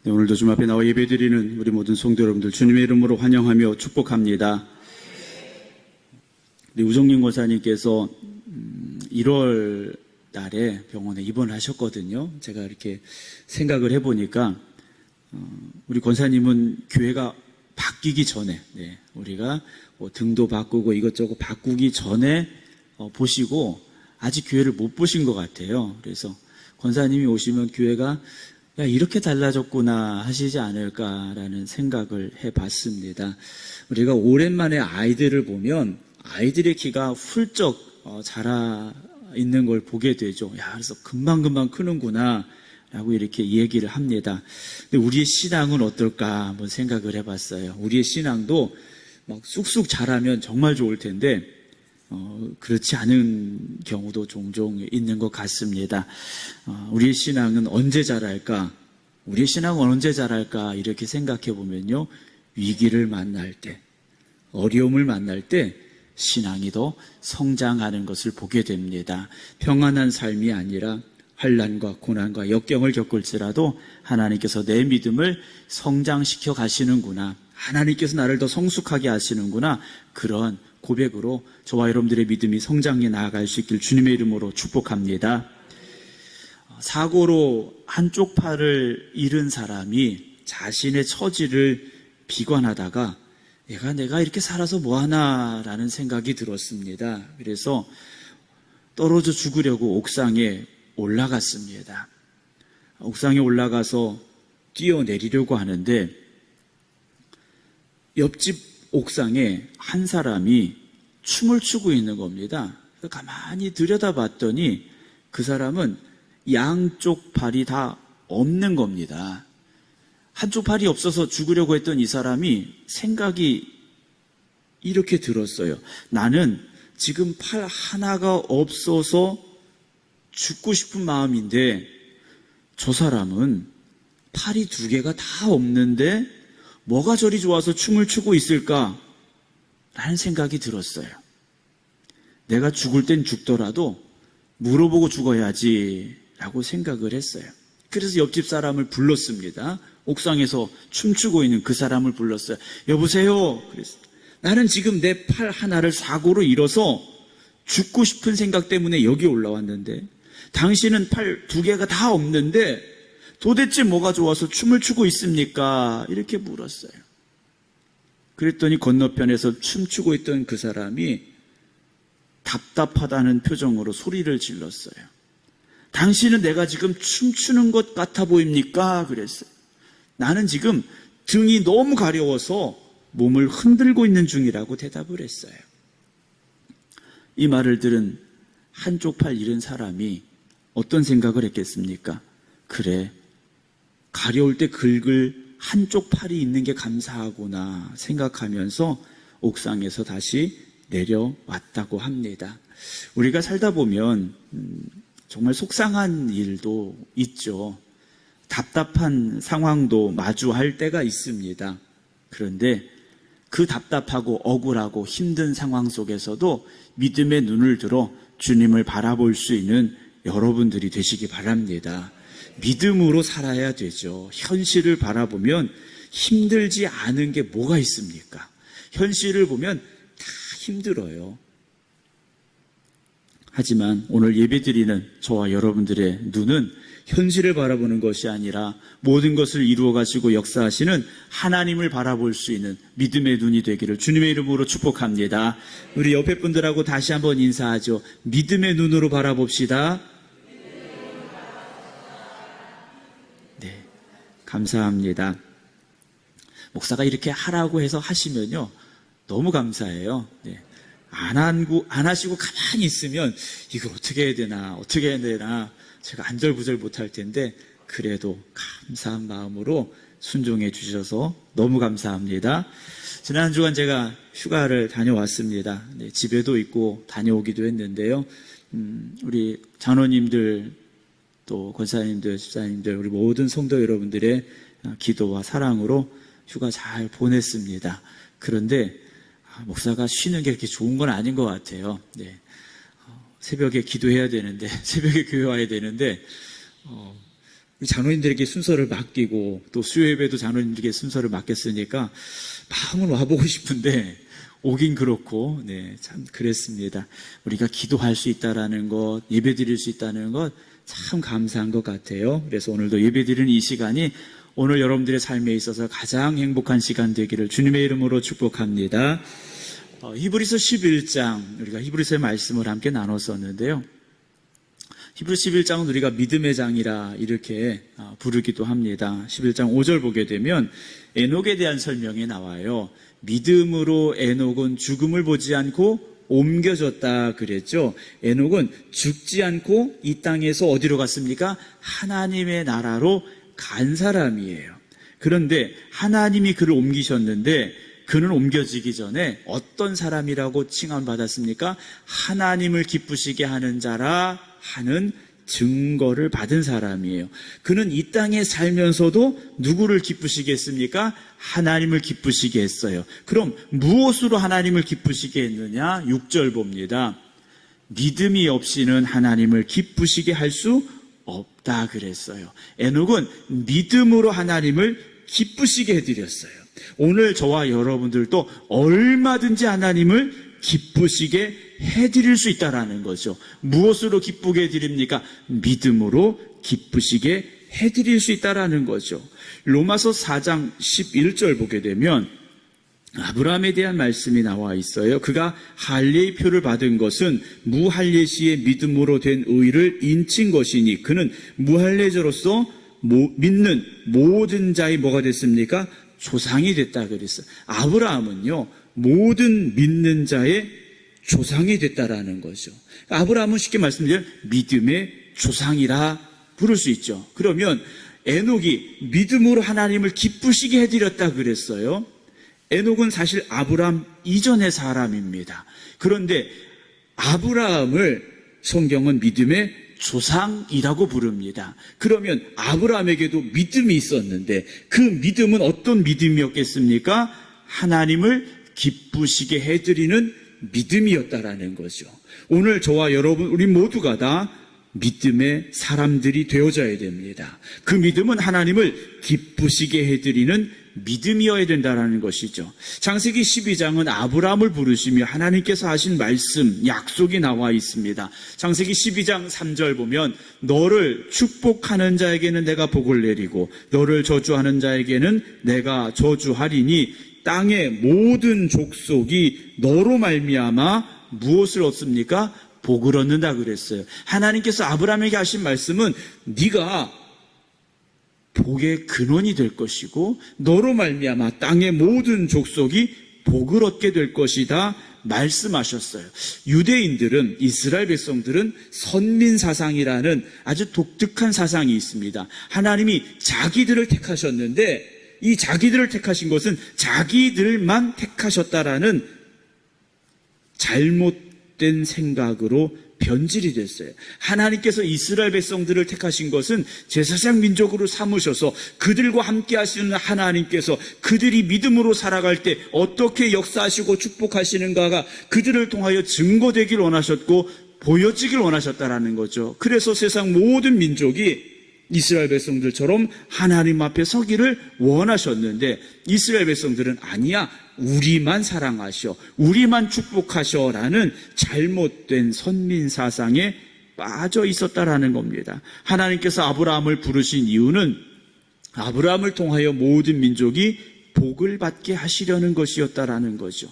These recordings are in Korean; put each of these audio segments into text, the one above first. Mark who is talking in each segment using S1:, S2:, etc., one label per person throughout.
S1: 네, 오늘도 주님 앞에 나와 예배드리는 우리 모든 성도 여러분들 주님의 이름으로 환영하며 축복합니다. 우리 우정림 권사님께서 1월 달에 병원에 입원하셨거든요. 제가 이렇게 생각을 해보니까 우리 권사님은 교회가 바뀌기 전에 우리가 뭐 등도 바꾸고 이것저것 바꾸기 전에 보시고 아직 교회를 못 보신 것 같아요. 그래서 권사님이 오시면 교회가 야, 이렇게 달라졌구나 하시지 않을까라는 생각을 해봤습니다. 우리가 오랜만에 아이들을 보면 아이들의 키가 훌쩍 자라 있는 걸 보게 되죠. 야, 그래서 금방금방 크는구나 라고 이렇게 얘기를 합니다. 근데 우리의 신앙은 어떨까 한번 생각을 해봤어요. 우리의 신앙도 막 쑥쑥 자라면 정말 좋을 텐데 그렇지 않은 경우도 종종 있는 것 같습니다. 우리의 신앙은 언제 자랄까? 우리의 신앙은 언제 자랄까? 이렇게 생각해 보면요. 위기를 만날 때, 어려움을 만날 때 신앙이 더 성장하는 것을 보게 됩니다. 평안한 삶이 아니라 환난과 고난과 역경을 겪을지라도 하나님께서 내 믿음을 성장시켜 가시는구나. 하나님께서 나를 더 성숙하게 하시는구나. 그런 고백으로 저와 여러분들의 믿음이 성장해 나아갈 수 있길 주님의 이름으로 축복합니다. 사고로 한쪽 팔을 잃은 사람이 자신의 처지를 비관하다가 내가 이렇게 살아서 뭐하나라는 생각이 들었습니다. 그래서 떨어져 죽으려고 옥상에 올라갔습니다. 옥상에 올라가서 뛰어내리려고 하는데 옆집 옥상에 한 사람이 춤을 추고 있는 겁니다. 가만히 들여다봤더니 그 사람은 양쪽 발이 다 없는 겁니다. 한쪽 팔이 없어서 죽으려고 했던 이 사람이 생각이 이렇게 들었어요. 나는 지금 팔 하나가 없어서 죽고 싶은 마음인데 저 사람은 팔이 2개가 다 없는데 뭐가 저리 좋아서 춤을 추고 있을까? 라는 생각이 들었어요. 내가 죽을 땐 죽더라도 물어보고 죽어야지 라고 생각을 했어요. 그래서 옆집 사람을 불렀습니다. 옥상에서 춤추고 있는 그 사람을 불렀어요. 여보세요? 그랬어요. 나는 지금 내 팔 하나를 사고로 잃어서 죽고 싶은 생각 때문에 여기 올라왔는데 당신은 팔 2개가 다 없는데 도대체 뭐가 좋아서 춤을 추고 있습니까? 이렇게 물었어요. 그랬더니 건너편에서 춤추고 있던 그 사람이 답답하다는 표정으로 소리를 질렀어요. 당신은 내가 지금 춤추는 것 같아 보입니까? 그랬어요. 나는 지금 등이 너무 가려워서 몸을 흔들고 있는 중이라고 대답을 했어요. 이 말을 들은 한쪽 팔 잃은 사람이 어떤 생각을 했겠습니까? 그래, 가려울 때 긁을 한쪽 팔이 있는 게 감사하구나 생각하면서 옥상에서 다시 내려왔다고 합니다. 우리가 살다 보면 정말 속상한 일도 있죠. 답답한 상황도 마주할 때가 있습니다. 그런데 그 답답하고 억울하고 힘든 상황 속에서도 믿음의 눈을 들어 주님을 바라볼 수 있는 여러분들이 되시기 바랍니다. 믿음으로 살아야 되죠. 현실을 바라보면 힘들지 않은 게 뭐가 있습니까? 현실을 보면 다 힘들어요. 하지만 오늘 예배드리는 저와 여러분들의 눈은 현실을 바라보는 것이 아니라 모든 것을 이루어 가시고 역사하시는 하나님을 바라볼 수 있는 믿음의 눈이 되기를 주님의 이름으로 축복합니다. 우리 옆에 분들하고 다시 한번 인사하죠. 믿음의 눈으로 바라봅시다. 네, 감사합니다. 목사가 이렇게 하라고 해서 하시면요, 너무 감사해요. 네. 안 하시고 가만히 있으면 이거 어떻게 해야 되나 제가 안절부절 못할 텐데 그래도 감사한 마음으로 순종해 주셔서 너무 감사합니다. 지난 한 주간 제가 휴가를 다녀왔습니다. 네, 집에도 있고 다녀오기도 했는데요. 우리 장로님들 또 권사님들, 집사님들 우리 모든 성도 여러분들의 기도와 사랑으로 휴가 잘 보냈습니다. 그런데 목사가 쉬는 게 그렇게 좋은 건 아닌 것 같아요. 네. 새벽에 기도해야 되는데, 새벽에 교회 와야 되는데, 우리 장로님들에게 순서를 맡기고 또 수요예배도 장로님들에게 순서를 맡겼으니까 마음은 와보고 싶은데 오긴 그렇고, 네, 참 그랬습니다. 우리가 기도할 수 있다라는 것, 예배 드릴 수 있다는 것 참 감사한 것 같아요. 그래서 오늘도 예배 드리는 이 시간이 오늘 여러분들의 삶에 있어서 가장 행복한 시간 되기를 주님의 이름으로 축복합니다. 히브리서 11장, 우리가 히브리서의 말씀을 함께 나눴었는데요. 히브리서 11장은 우리가 믿음의 장이라 이렇게 부르기도 합니다. 11장 5절 보게 되면 에녹에 대한 설명이 나와요. 믿음으로 에녹은 죽음을 보지 않고 옮겨졌다 그랬죠. 에녹은 죽지 않고 이 땅에서 어디로 갔습니까? 하나님의 나라로 간 사람이에요. 그런데 하나님이 그를 옮기셨는데 그는 옮겨지기 전에 어떤 사람이라고 칭함받았습니까? 하나님을 기쁘시게 하는 자라 하는 증거를 받은 사람이에요. 그는 이 땅에 살면서도 누구를 기쁘시게 했습니까? 하나님을 기쁘시게 했어요. 그럼 무엇으로 하나님을 기쁘시게 했느냐? 6절 봅니다. 믿음이 없이는 하나님을 기쁘시게 할 수 없다 그랬어요. 에녹은 믿음으로 하나님을 기쁘시게 해드렸어요. 오늘 저와 여러분들도 얼마든지 하나님을 기쁘시게 해드릴 수 있다라는 거죠. 무엇으로 기쁘게 해드립니까? 믿음으로 기쁘시게 해드릴 수 있다라는 거죠. 로마서 4장 11절 보게 되면 아브라함에 대한 말씀이 나와 있어요. 그가 할례의 표를 받은 것은 무할례시의 믿음으로 된 의를 인친 것이니 그는 무할례자로서 믿는 모든 자의 뭐가 됐습니까? 조상이 됐다 그랬어요. 아브라함은요, 모든 믿는 자의 조상이 됐다라는 거죠. 아브라함은 쉽게 말씀드리면 믿음의 조상이라 부를 수 있죠. 그러면 에녹이 믿음으로 하나님을 기쁘시게 해드렸다 그랬어요. 에녹은 사실 아브라함 이전의 사람입니다. 그런데 아브라함을 성경은 믿음의 조상이라고 부릅니다. 그러면 아브라함에게도 믿음이 있었는데 그 믿음은 어떤 믿음이었겠습니까? 하나님을 기쁘시게 해드리는 믿음이었다라는 거죠. 오늘 저와 여러분 우리 모두가 다 믿음의 사람들이 되어져야 됩니다. 그 믿음은 하나님을 기쁘시게 해드리는 믿음이어야 된다는 것이죠. 창세기 12장은 아브라함을 부르시며 하나님께서 하신 말씀, 약속이 나와 있습니다. 창세기 12장 3절 보면 너를 축복하는 자에게는 내가 복을 내리고 너를 저주하는 자에게는 내가 저주하리니 땅의 모든 족속이 너로 말미암아 무엇을 얻습니까? 복을 얻는다 그랬어요. 하나님께서 아브라함에게 하신 말씀은 네가 복의 근원이 될 것이고 너로 말미암아 땅의 모든 족속이 복을 얻게 될 것이다 말씀하셨어요. 유대인들은, 이스라엘 백성들은 선민 사상이라는 아주 독특한 사상이 있습니다. 하나님이 자기들을 택하셨는데 이 자기들을 택하신 것은 자기들만 택하셨다라는 잘못된 생각으로 변질이 됐어요. 하나님께서 이스라엘 백성들을 택하신 것은 제사장 민족으로 삼으셔서 그들과 함께 하시는 하나님께서 그들이 믿음으로 살아갈 때 어떻게 역사하시고 축복하시는가가 그들을 통하여 증거되길 원하셨고 보여지길 원하셨다라는 거죠. 그래서 세상 모든 민족이 이스라엘 백성들처럼 하나님 앞에 서기를 원하셨는데 이스라엘 백성들은 아니야, 우리만 사랑하셔, 우리만 축복하셔라는 잘못된 선민 사상에 빠져 있었다라는 겁니다. 하나님께서 아브라함을 부르신 이유는 아브라함을 통하여 모든 민족이 복을 받게 하시려는 것이었다라는 거죠.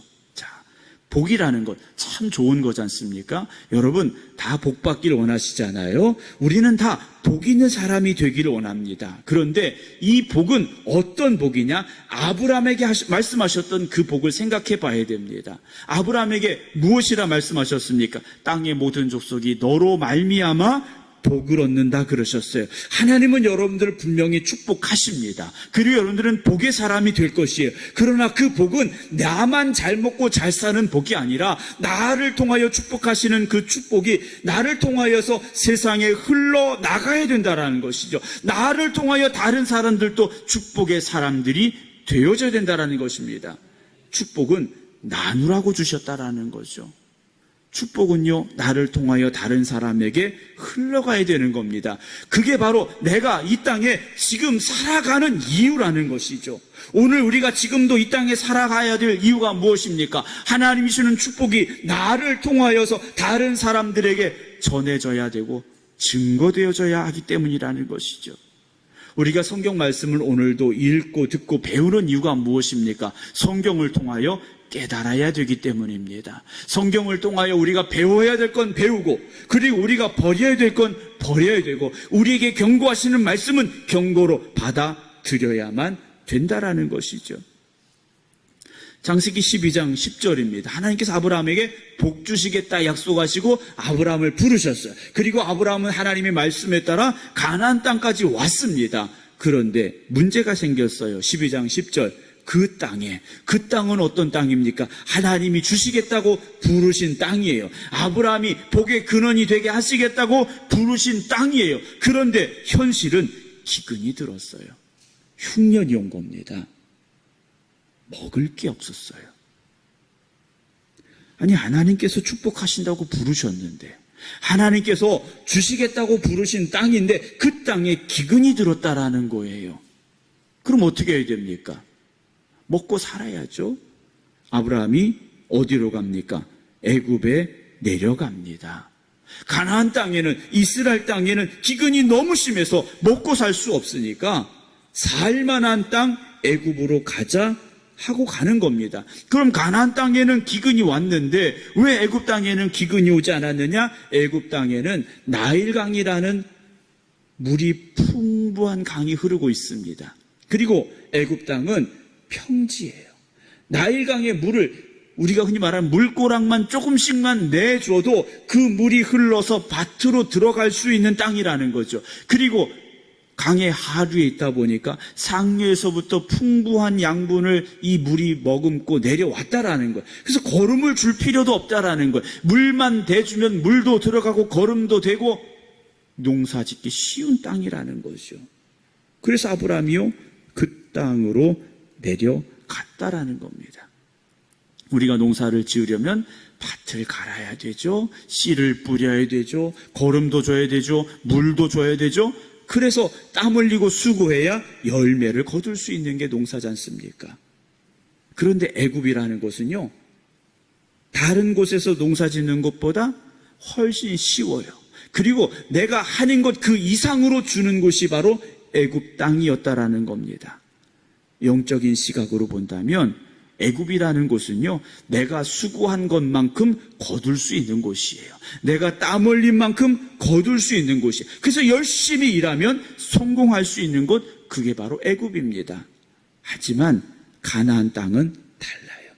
S1: 복이라는 것 참 좋은 거지 않습니까? 여러분 다 복 받기를 원하시잖아요. 우리는 다 복 있는 사람이 되기를 원합니다. 그런데 이 복은 어떤 복이냐? 아브라함에게 말씀하셨던 그 복을 생각해 봐야 됩니다. 아브라함에게 무엇이라 말씀하셨습니까? 땅의 모든 족속이 너로 말미암아 복을 얻는다 그러셨어요. 하나님은 여러분들을 분명히 축복하십니다. 그리고 여러분들은 복의 사람이 될 것이에요. 그러나 그 복은 나만 잘 먹고 잘 사는 복이 아니라 나를 통하여 축복하시는 그 축복이 나를 통하여서 세상에 흘러나가야 된다는 것이죠. 나를 통하여 다른 사람들도 축복의 사람들이 되어져야 된다는 것입니다. 축복은 나누라고 주셨다라는 거죠. 축복은요, 나를 통하여 다른 사람에게 흘러가야 되는 겁니다. 그게 바로 내가 이 땅에 지금 살아가는 이유라는 것이죠. 오늘 우리가 지금도 이 땅에 살아가야 될 이유가 무엇입니까? 하나님이 주는 축복이 나를 통하여서 다른 사람들에게 전해져야 되고 증거되어져야 하기 때문이라는 것이죠. 우리가 성경 말씀을 오늘도 읽고 듣고 배우는 이유가 무엇입니까? 성경을 통하여 깨달아야 되기 때문입니다. 성경을 통하여 우리가 배워야 될 건 배우고, 그리고 우리가 버려야 될 건 버려야 되고, 우리에게 경고하시는 말씀은 경고로 받아들여야만 된다라는 것이죠. 창세기 12장 10절입니다. 하나님께서 아브라함에게 복 주시겠다 약속하시고 아브라함을 부르셨어요. 그리고 아브라함은 하나님의 말씀에 따라 가나안 땅까지 왔습니다. 그런데 문제가 생겼어요. 12장 10절. 그 땅은 어떤 땅입니까? 하나님이 주시겠다고 부르신 땅이에요. 아브라함이 복의 근원이 되게 하시겠다고 부르신 땅이에요. 그런데 현실은 기근이 들었어요. 흉년이 온 겁니다. 먹을 게 없었어요. 아니, 하나님께서 축복하신다고 부르셨는데, 하나님께서 주시겠다고 부르신 땅인데 그 땅에 기근이 들었다라는 거예요. 그럼 어떻게 해야 됩니까? 먹고 살아야죠. 아브라함이 어디로 갑니까? 애굽에 내려갑니다. 가나안 땅에는, 이스라엘 땅에는 기근이 너무 심해서 먹고 살 수 없으니까 살만한 땅 애굽으로 가자 하고 가는 겁니다. 그럼 가나안 땅에는 기근이 왔는데 왜 애굽 땅에는 기근이 오지 않았느냐? 애굽 땅에는 나일강이라는 물이 풍부한 강이 흐르고 있습니다. 그리고 애굽 땅은 평지예요. 나일강의 물을 우리가 흔히 말하는 물고랑만 조금씩만 내줘도 그 물이 흘러서 밭으로 들어갈 수 있는 땅이라는 거죠. 그리고 강의 하류에 있다 보니까 상류에서부터 풍부한 양분을 이 물이 머금고 내려왔다라는 거예요. 그래서 거름을 줄 필요도 없다라는 거예요. 물만 대주면 물도 들어가고 거름도 되고 농사 짓기 쉬운 땅이라는 거죠. 그래서 아브라함이요, 그 땅으로 내려갔다라는 겁니다. 우리가 농사를 지으려면 밭을 갈아야 되죠. 씨를 뿌려야 되죠. 거름도 줘야 되죠. 물도 줘야 되죠. 그래서 땀 흘리고 수고해야 열매를 거둘 수 있는 게 농사지 않습니까? 그런데 애굽이라는 곳은요, 다른 곳에서 농사 짓는 것보다 훨씬 쉬워요. 그리고 내가 하는 것 그 이상으로 주는 곳이 바로 애굽 땅이었다라는 겁니다. 영적인 시각으로 본다면 애굽이라는 곳은요, 내가 수고한 것만큼 거둘 수 있는 곳이에요. 내가 땀 흘린 만큼 거둘 수 있는 곳이에요. 그래서 열심히 일하면 성공할 수 있는 곳, 그게 바로 애굽입니다. 하지만 가나안 땅은 달라요.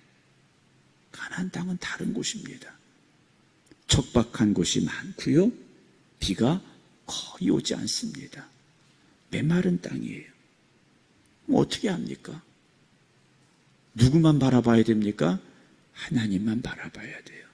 S1: 가나안 땅은 다른 곳입니다. 척박한 곳이 많고요, 비가 거의 오지 않습니다. 메마른 땅이에요. 어떻게 합니까? 누구만 바라봐야 됩니까? 하나님만 바라봐야 돼요.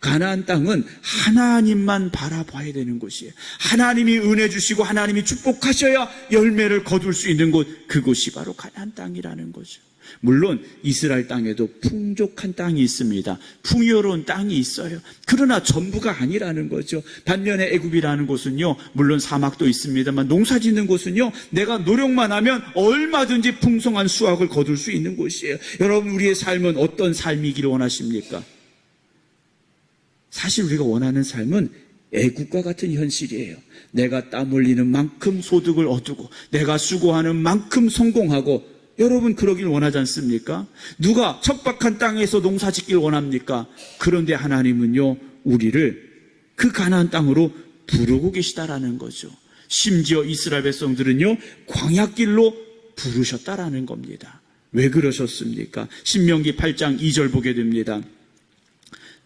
S1: 가나안 땅은 하나님만 바라봐야 되는 곳이에요. 하나님이 은혜 주시고 하나님이 축복하셔야 열매를 거둘 수 있는 곳, 그곳이 바로 가나안 땅이라는 거죠. 물론 이스라엘 땅에도 풍족한 땅이 있습니다. 풍요로운 땅이 있어요. 그러나 전부가 아니라는 거죠. 반면에 애굽이라는 곳은요, 물론 사막도 있습니다만 농사 짓는 곳은요, 내가 노력만 하면 얼마든지 풍성한 수확을 거둘 수 있는 곳이에요. 여러분, 우리의 삶은 어떤 삶이기를 원하십니까? 사실 우리가 원하는 삶은 애굽과 같은 현실이에요. 내가 땀 흘리는 만큼 소득을 얻고 내가 수고하는 만큼 성공하고, 여러분 그러길 원하지 않습니까? 누가 척박한 땅에서 농사 짓길 원합니까? 그런데 하나님은요, 우리를 그 가나안 땅으로 부르고 계시다라는 거죠. 심지어 이스라엘 백성들은요, 광야길로 부르셨다라는 겁니다. 왜 그러셨습니까? 신명기 8장 2절 보게 됩니다.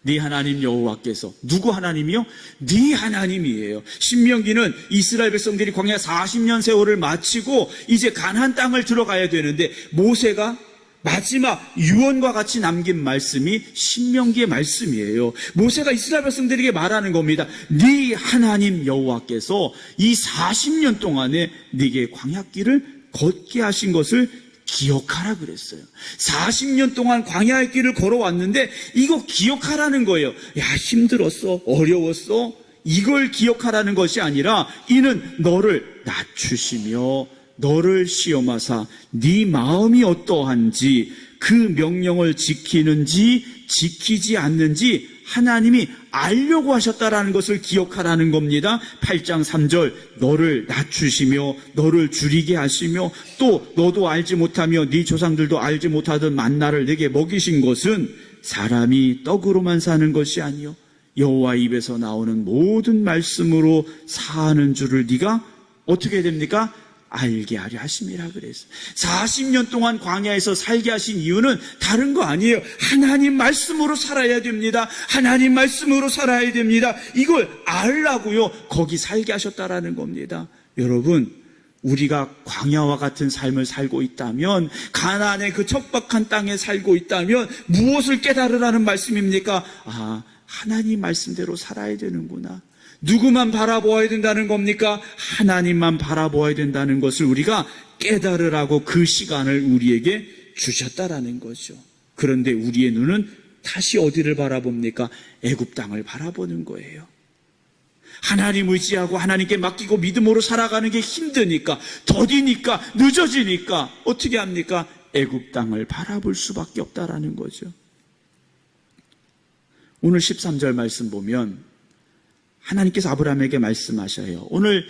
S1: 네 하나님 여호와께서, 누구 하나님이요? 네 하나님이에요. 신명기는 이스라엘 백성들이 광야 40년 세월을 마치고 이제 가나안 땅을 들어가야 되는데 모세가 마지막 유언과 같이 남긴 말씀이 신명기의 말씀이에요. 모세가 이스라엘 백성들에게 말하는 겁니다. 네 하나님 여호와께서 이 40년 동안에 네게 광야길을 걷게 하신 것을 기억하라 그랬어요. 40년 동안 광야의 길을 걸어왔는데 이거 기억하라는 거예요. 야, 힘들었어, 어려웠어, 이걸 기억하라는 것이 아니라 이는 너를 낮추시며 너를 시험하사 네 마음이 어떠한지 그 명령을 지키는지 지키지 않는지 하나님이 알려고 하셨다라는 것을 기억하라는 겁니다. 8장 3절 너를 낮추시며 너를 줄이게 하시며 또 너도 알지 못하며 네 조상들도 알지 못하던 만나를 내게 먹이신 것은 사람이 떡으로만 사는 것이 아니요 여호와 입에서 나오는 모든 말씀으로 사는 줄을 네가 어떻게 됩니까? 알게 하려 하심이라 그랬어요. 40년 동안 광야에서 살게 하신 이유는 다른 거 아니에요. 하나님 말씀으로 살아야 됩니다. 하나님 말씀으로 살아야 됩니다. 이걸 알라고요. 거기 살게 하셨다라는 겁니다. 여러분, 우리가 광야와 같은 삶을 살고 있다면, 가나안의 그 척박한 땅에 살고 있다면 무엇을 깨달으라는 말씀입니까? 아, 하나님 말씀대로 살아야 되는구나. 누구만 바라보아야 된다는 겁니까? 하나님만 바라보아야 된다는 것을 우리가 깨달으라고 그 시간을 우리에게 주셨다라는 거죠. 그런데 우리의 눈은 다시 어디를 바라봅니까? 애굽 땅을 바라보는 거예요. 하나님 의지하고 하나님께 맡기고 믿음으로 살아가는 게 힘드니까, 더디니까, 늦어지니까 어떻게 합니까? 애굽 땅을 바라볼 수밖에 없다라는 거죠. 오늘 13절 말씀 보면 하나님께서 아브라함에게 말씀하셔요. 오늘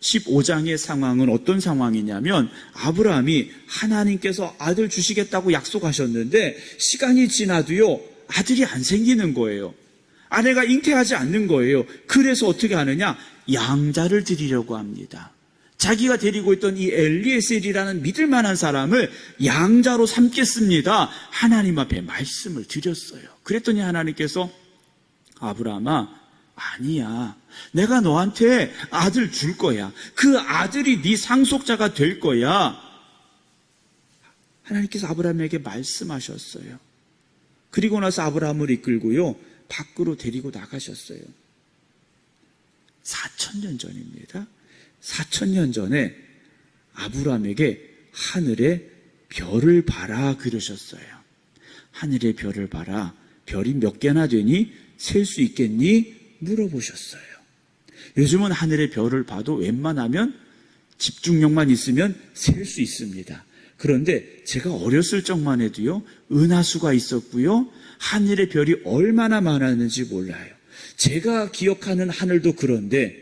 S1: 15장의 상황은 어떤 상황이냐면 아브라함이 하나님께서 아들 주시겠다고 약속하셨는데 시간이 지나도요 아들이 안 생기는 거예요. 아내가 잉태하지 않는 거예요. 그래서 어떻게 하느냐? 양자를 드리려고 합니다. 자기가 데리고 있던 이 엘리에셀이라는 믿을 만한 사람을 양자로 삼겠습니다. 하나님 앞에 말씀을 드렸어요. 그랬더니 하나님께서 아브라함아, 아니야. 내가 너한테 아들 줄 거야. 그 아들이 네 상속자가 될 거야. 하나님께서 아브라함에게 말씀하셨어요. 그리고 나서 아브라함을 이끌고요, 밖으로 데리고 나가셨어요. 4,000년 전입니다. 4,000년 전에 아브라함에게 하늘의 별을 봐라 그러셨어요. 하늘의 별을 봐라. 별이 몇 개나 되니? 셀 수 있겠니? 물어보셨어요. 요즘은 하늘의 별을 봐도 웬만하면 집중력만 있으면 셀 수 있습니다. 그런데 제가 어렸을 적만 해도요, 은하수가 있었고요, 하늘의 별이 얼마나 많았는지 몰라요. 제가 기억하는 하늘도 그런데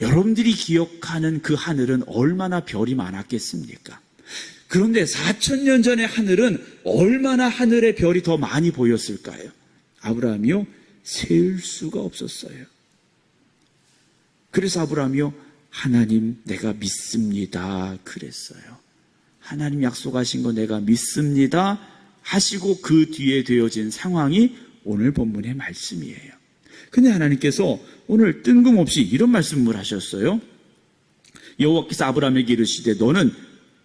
S1: 여러분들이 기억하는 그 하늘은 얼마나 별이 많았겠습니까? 그런데 4,000년 전의 하늘은 얼마나 하늘의 별이 더 많이 보였을까요? 아브라함이요, 셀 수가 없었어요. 그래서 아브라함이요, 하나님 내가 믿습니다 그랬어요. 하나님 약속하신 거 내가 믿습니다 하시고 그 뒤에 되어진 상황이 오늘 본문의 말씀이에요. 근데 하나님께서 오늘 뜬금없이 이런 말씀을 하셨어요. 여호와께서 아브라함에게 이르시되 너는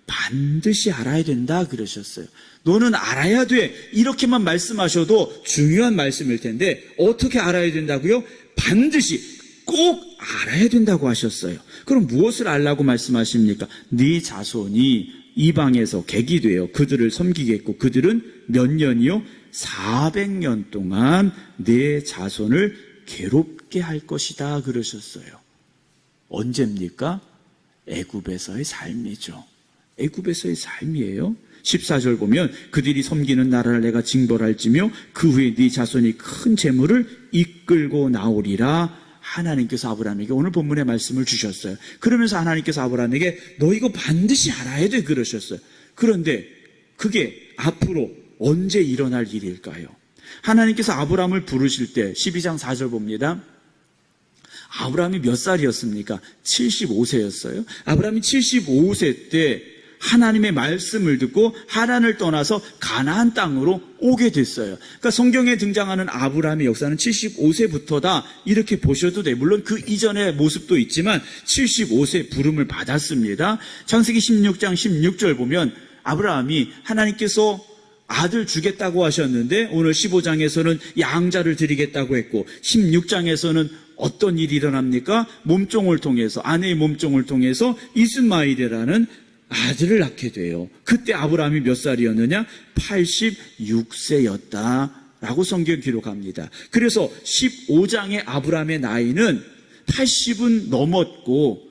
S1: 반드시 알아야 된다 그러셨어요. 너는 알아야 돼. 이렇게만 말씀하셔도 중요한 말씀일 텐데 어떻게 알아야 된다고요? 반드시 꼭 알아야 된다고 하셨어요. 그럼 무엇을 알라고 말씀하십니까? 네 자손이 이방에서 객이 되어 그들을 섬기겠고 그들은 몇 년이요? 400년 동안 내 자손을 괴롭게 할 것이다 그러셨어요. 언제입니까? 애굽에서의 삶이죠. 애굽에서의 삶이에요. 14절 보면 그들이 섬기는 나라를 내가 징벌할지며 그 후에 네 자손이 큰 재물을 이끌고 나오리라. 하나님께서 아브라함에게 오늘 본문의 말씀을 주셨어요. 그러면서 하나님께서 아브라함에게 너 이거 반드시 알아야 돼 그러셨어요. 그런데 그게 앞으로 언제 일어날 일일까요? 하나님께서 아브라함을 부르실 때 12장 4절 봅니다. 아브라함이 몇 살이었습니까? 75세였어요. 아브라함이 75세 때 하나님의 말씀을 듣고 하란을 떠나서 가나안 땅으로 오게 됐어요. 그러니까 성경에 등장하는 아브라함의 역사는 75세부터다 이렇게 보셔도 돼요. 물론 그 이전의 모습도 있지만 75세 부름을 받았습니다. 창세기 16장 16절 보면 아브라함이 하나님께서 아들 주겠다고 하셨는데 오늘 15장에서는 양자를 드리겠다고 했고 16장에서는 어떤 일이 일어납니까? 몸종을 통해서, 아내의 몸종을 통해서 이스마엘이라는 아들을 낳게 돼요. 그때 아브라함이 몇 살이었느냐? 86세였다라고 성경 기록합니다. 그래서 15장의 아브라함의 나이는 80은 넘었고,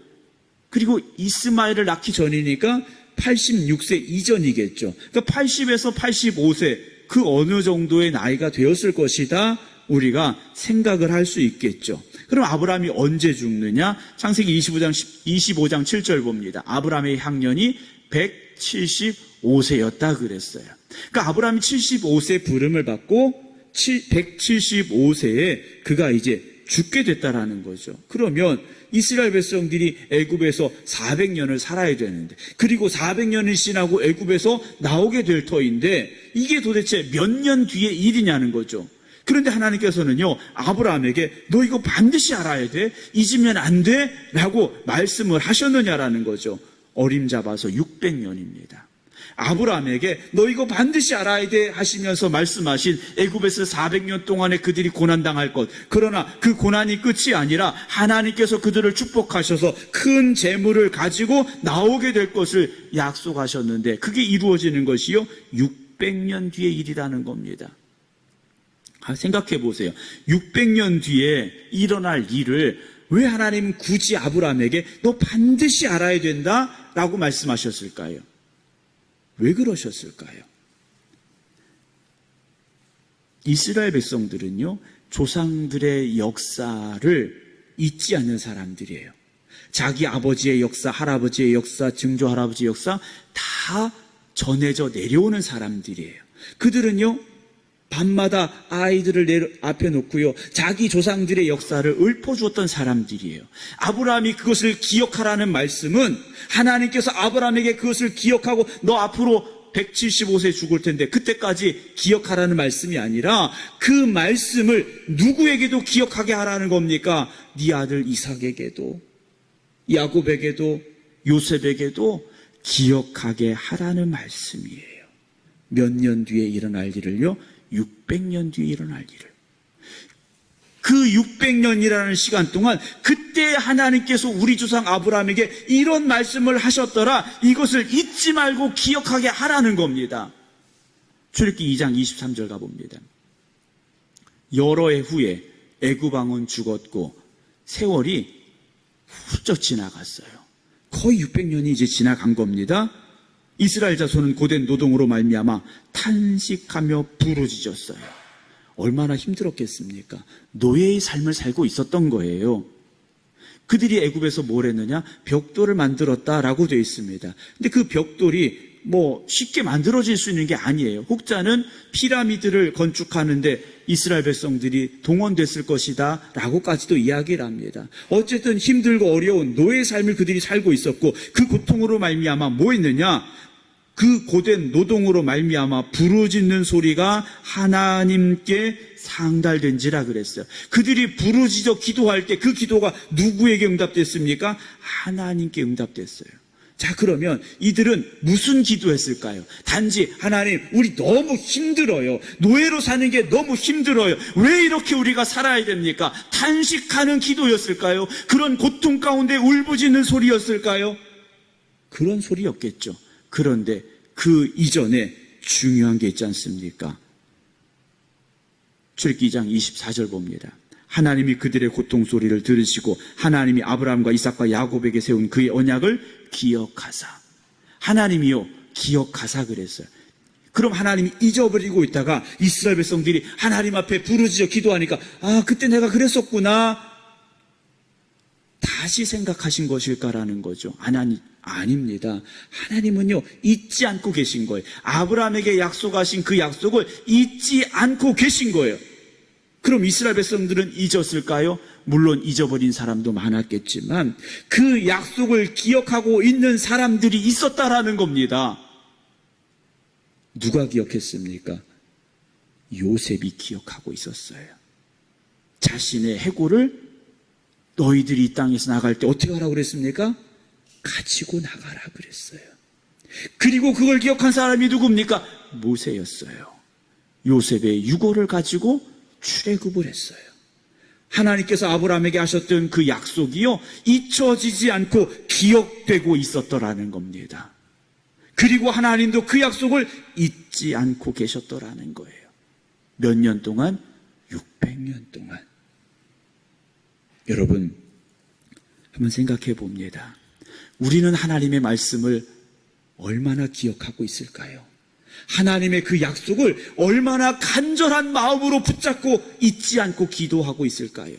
S1: 그리고 이스마엘을 낳기 전이니까 86세 이전이겠죠. 그러니까 80에서 85세 그 어느 정도의 나이가 되었을 것이다 우리가 생각을 할 수 있겠죠. 그럼 아브라함이 언제 죽느냐? 창세기 25장 7절 봅니다. 아브라함의 향년이 175세였다 그랬어요. 그러니까 아브라함이 75세 부름을 받고 175세에 그가 이제 죽게 됐다라는 거죠. 그러면 이스라엘 백성들이 애굽에서 400년을 살아야 되는데, 그리고 400년이 지나고 애굽에서 나오게 될 터인데, 이게 도대체 몇 년 뒤의 일이냐는 거죠. 그런데 하나님께서는요, 아브라함에게 너 이거 반드시 알아야 돼, 잊으면 안 돼 라고 말씀을 하셨느냐라는 거죠. 어림잡아서 600년입니다. 아브라함에게 너 이거 반드시 알아야 돼 하시면서 말씀하신 애굽에서 400년 동안에 그들이 고난당할 것, 그러나 그 고난이 끝이 아니라 하나님께서 그들을 축복하셔서 큰 재물을 가지고 나오게 될 것을 약속하셨는데, 그게 이루어지는 것이요 600년 뒤의 일이라는 겁니다. 생각해 보세요. 600년 뒤에 일어날 일을 왜 하나님은 굳이 아브라함에게 너 반드시 알아야 된다라고 말씀하셨을까요? 왜 그러셨을까요? 이스라엘 백성들은요, 조상들의 역사를 잊지 않는 사람들이에요. 자기 아버지의 역사, 할아버지의 역사, 증조할아버지의 역사 다 전해져 내려오는 사람들이에요. 그들은요, 밤마다 아이들을 앞에 놓고요, 자기 조상들의 역사를 읊어주었던 사람들이에요. 아브라함이 그것을 기억하라는 말씀은 하나님께서 아브라함에게 그것을 기억하고 너 앞으로 175세 죽을 텐데 그때까지 기억하라는 말씀이 아니라 그 말씀을 누구에게도 기억하게 하라는 겁니까? 네 아들 이삭에게도, 야곱에게도, 요셉에게도 기억하게 하라는 말씀이에요. 몇 년 뒤에 일어날 일을요, 600년 뒤에 일어날 일을. 그 600년이라는 시간 동안 그때 하나님께서 우리 조상 아브라함에게 이런 말씀을 하셨더라, 이것을 잊지 말고 기억하게 하라는 겁니다. 출애굽기 2장 23절 가봅니다. 여러 해 후에 애굽 왕은 죽었고 세월이 훌쩍 지나갔어요. 거의 600년이 이제 지나간 겁니다. 이스라엘 자손은 고된 노동으로 말미암아 탄식하며 부르짖었어요. 얼마나 힘들었겠습니까? 노예의 삶을 살고 있었던 거예요. 그들이 애굽에서 뭘 했느냐? 벽돌을 만들었다라고 되어 있습니다. 근데 그 벽돌이 쉽게 만들어질 수 있는 게 아니에요. 혹자는 피라미드를 건축하는데 이스라엘 백성들이 동원됐을 것이다 라고까지도 이야기를 합니다. 어쨌든 힘들고 어려운 노예의 삶을 그들이 살고 있었고, 그 고통으로 말미암아 뭐 했느냐? 그 고된 노동으로 말미암아 부르짖는 소리가 하나님께 상달된지라 그랬어요. 그들이 부르짖어 기도할 때 그 기도가 누구에게 응답됐습니까? 하나님께 응답됐어요. 자, 그러면 이들은 무슨 기도했을까요? 단지 하나님, 우리 너무 힘들어요. 노예로 사는 게 너무 힘들어요. 왜 이렇게 우리가 살아야 됩니까? 탄식하는 기도였을까요? 그런 고통 가운데 울부짖는 소리였을까요? 그런 소리였겠죠. 그런데 그 이전에 중요한 게 있지 않습니까? 출애굽기 2장 24절 봅니다. 하나님이 그들의 고통 소리를 들으시고 하나님이 아브라함과 이삭과 야곱에게 세운 그의 언약을 기억하사. 하나님이요, 기억하사 그랬어요. 그럼 하나님이 잊어버리고 있다가 이스라엘 백성들이 하나님 앞에 부르짖어 기도하니까 그때 내가 그랬었구나, 다시 생각하신 것일까라는 거죠. 아닙니다. 하나님은요, 잊지 않고 계신 거예요. 아브라함에게 약속하신 그 약속을 잊지 않고 계신 거예요. 그럼 이스라엘 백성들은 잊었을까요? 물론 잊어버린 사람도 많았겠지만 그 약속을 기억하고 있는 사람들이 있었다라는 겁니다. 누가 기억했습니까? 요셉이 기억하고 있었어요. 자신의 해골을 너희들이 이 땅에서 나갈 때 어떻게 하라고 그랬습니까? 가지고 나가라 그랬어요. 그리고 그걸 기억한 사람이 누굽니까? 모세였어요. 요셉의 유골을 가지고 출애굽을 했어요. 하나님께서 아브라함에게 하셨던 그 약속이요, 잊혀지지 않고 기억되고 있었더라는 겁니다. 그리고 하나님도 그 약속을 잊지 않고 계셨더라는 거예요. 몇 년 동안? 600년 동안. 여러분, 한번 생각해 봅니다. 우리는 하나님의 말씀을 얼마나 기억하고 있을까요? 하나님의 그 약속을 얼마나 간절한 마음으로 붙잡고 잊지 않고 기도하고 있을까요?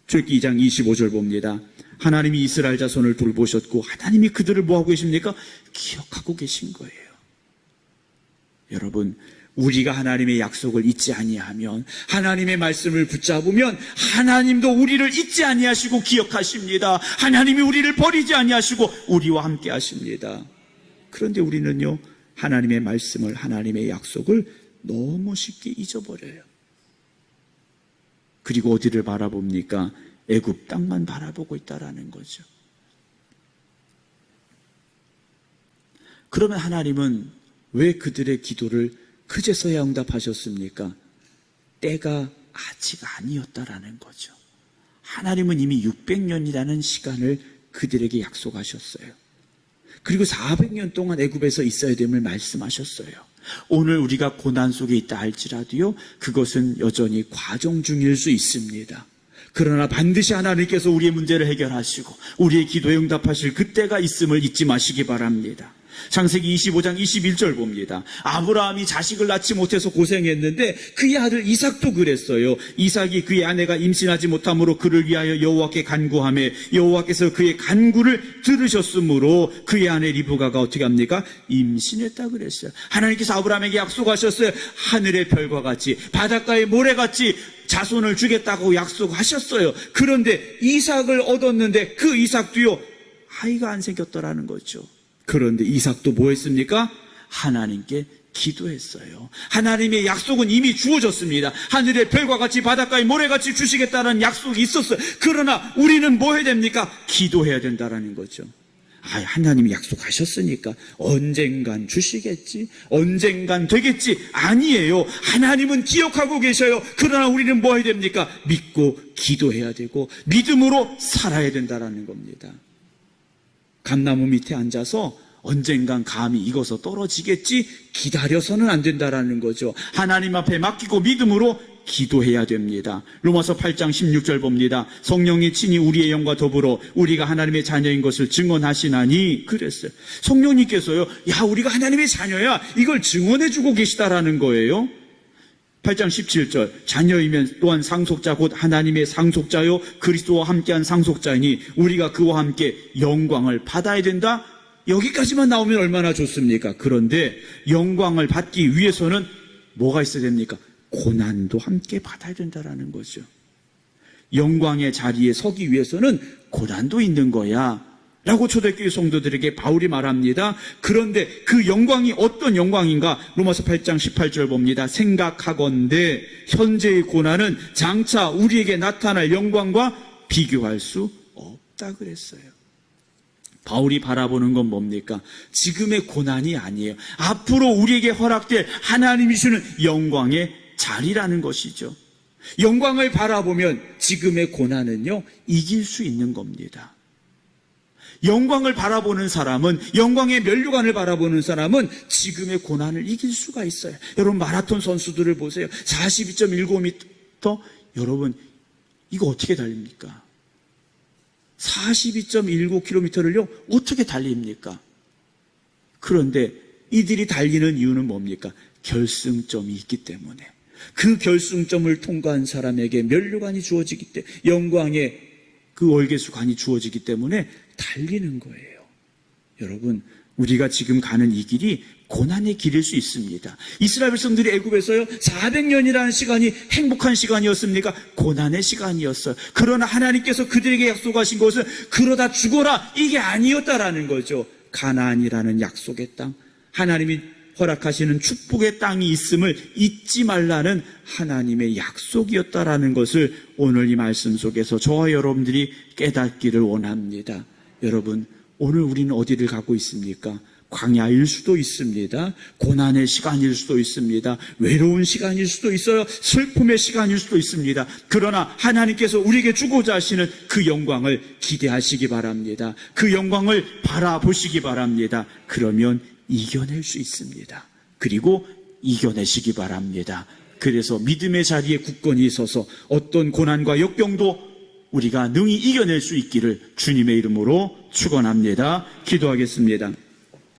S1: 출애굽기 2장 25절 봅니다. 하나님이 이스라엘 자손을 돌보셨고 하나님이 그들을 뭐하고 계십니까? 기억하고 계신 거예요. 여러분, 우리가 하나님의 약속을 잊지 아니하면, 하나님의 말씀을 붙잡으면 하나님도 우리를 잊지 아니하시고 기억하십니다. 하나님이 우리를 버리지 아니하시고 우리와 함께 하십니다. 그런데 우리는요, 하나님의 말씀을, 하나님의 약속을 너무 쉽게 잊어버려요. 그리고 어디를 바라봅니까? 애굽 땅만 바라보고 있다라는 거죠. 그러면 하나님은 왜 그들의 기도를 그제서야 응답하셨습니까? 때가 아직 아니었다라는 거죠. 하나님은 이미 600년이라는 시간을 그들에게 약속하셨어요. 그리고 400년 동안 애굽에서 있어야 됨을 말씀하셨어요. 오늘 우리가 고난 속에 있다 할지라도요, 그것은 여전히 과정 중일 수 있습니다. 그러나 반드시 하나님께서 우리의 문제를 해결하시고 우리의 기도에 응답하실 그때가 있음을 잊지 마시기 바랍니다. 창세기 25장 21절 봅니다. 아브라함이 자식을 낳지 못해서 고생했는데 그의 아들 이삭도 그랬어요. 이삭이 그의 아내가 임신하지 못함으로 그를 위하여 여호와께 간구하매 여호와께서 그의 간구를 들으셨으므로 그의 아내 리브가가 어떻게 합니까? 임신했다 그랬어요. 하나님께서 아브라함에게 약속하셨어요. 하늘의 별과 같이 바닷가의 모래같이 자손을 주겠다고 약속하셨어요. 그런데 이삭을 얻었는데 그 이삭도요, 아이가 안 생겼더라는 거죠. 그런데 이삭도 뭐 했습니까? 하나님께 기도했어요. 하나님의 약속은 이미 주어졌습니다. 하늘의 별과 같이 바닷가의 모래같이 주시겠다는 약속이 있었어요. 그러나 우리는 뭐 해야 됩니까? 기도해야 된다는 거죠. 하나님이 약속하셨으니까 언젠간 주시겠지, 언젠간 되겠지. 아니에요. 하나님은 기억하고 계셔요. 그러나 우리는 뭐 해야 됩니까? 믿고 기도해야 되고 믿음으로 살아야 된다는 겁니다. 감나무 밑에 앉아서 언젠간 감이 익어서 떨어지겠지 기다려서는 안 된다라는 거죠. 하나님 앞에 맡기고 믿음으로 기도해야 됩니다. 로마서 8장 16절 봅니다. 성령이 친히 우리의 영과 더불어 우리가 하나님의 자녀인 것을 증언하시나니 그랬어요. 성령님께서요, 야, 우리가 하나님의 자녀야, 이걸 증언해주고 계시다라는 거예요. 8장 17절 자녀이면 또한 상속자 곧 하나님의 상속자요 그리스도와 함께한 상속자이니 우리가 그와 함께 영광을 받아야 된다. 여기까지만 나오면 얼마나 좋습니까? 그런데 영광을 받기 위해서는 뭐가 있어야 됩니까? 고난도 함께 받아야 된다라는 거죠. 영광의 자리에 서기 위해서는 고난도 있는 거야 라고 초대교회 성도들에게 바울이 말합니다. 그런데 그 영광이 어떤 영광인가? 로마서 8장 18절 봅니다. 생각하건대 현재의 고난은 장차 우리에게 나타날 영광과 비교할 수 없다 그랬어요. 바울이 바라보는 건 뭡니까? 지금의 고난이 아니에요. 앞으로 우리에게 허락될 하나님이 주는 영광의 자리라는 것이죠. 영광을 바라보면 지금의 고난은요, 이길 수 있는 겁니다. 영광을 바라보는 사람은, 영광의 면류관을 바라보는 사람은 지금의 고난을 이길 수가 있어요. 여러분, 마라톤 선수들을 보세요. 42.19m. 여러분, 이거 어떻게 달립니까? 42.19km를요 어떻게 달립니까? 그런데 이들이 달리는 이유는 뭡니까? 결승점이 있기 때문에. 그 결승점을 통과한 사람에게 면류관이 주어지기 때문에, 영광의 그 월계수관이 주어지기 때문에 달리는 거예요. 여러분, 우리가 지금 가는 이 길이 고난의 길일 수 있습니다. 이스라엘 백성들이 애굽에서요 400년이라는 시간이 행복한 시간이었습니까? 고난의 시간이었어요. 그러나 하나님께서 그들에게 약속하신 것은 그러다 죽어라, 이게 아니었다라는 거죠. 가나안이라는 약속의 땅, 하나님이 허락하시는 축복의 땅이 있음을 잊지 말라는 하나님의 약속이었다라는 것을 오늘 이 말씀 속에서 저와 여러분들이 깨닫기를 원합니다. 여러분, 오늘 우리는 어디를 가고 있습니까? 광야일 수도 있습니다. 고난의 시간일 수도 있습니다. 외로운 시간일 수도 있어요. 슬픔의 시간일 수도 있습니다. 그러나 하나님께서 우리에게 주고자 하시는 그 영광을 기대하시기 바랍니다. 그 영광을 바라보시기 바랍니다. 그러면 이겨낼 수 있습니다. 그리고 이겨내시기 바랍니다. 그래서 믿음의 자리에 굳건히 서서 어떤 고난과 역경도 우리가 능히 이겨낼 수 있기를 주님의 이름으로 축원합니다. 기도하겠습니다.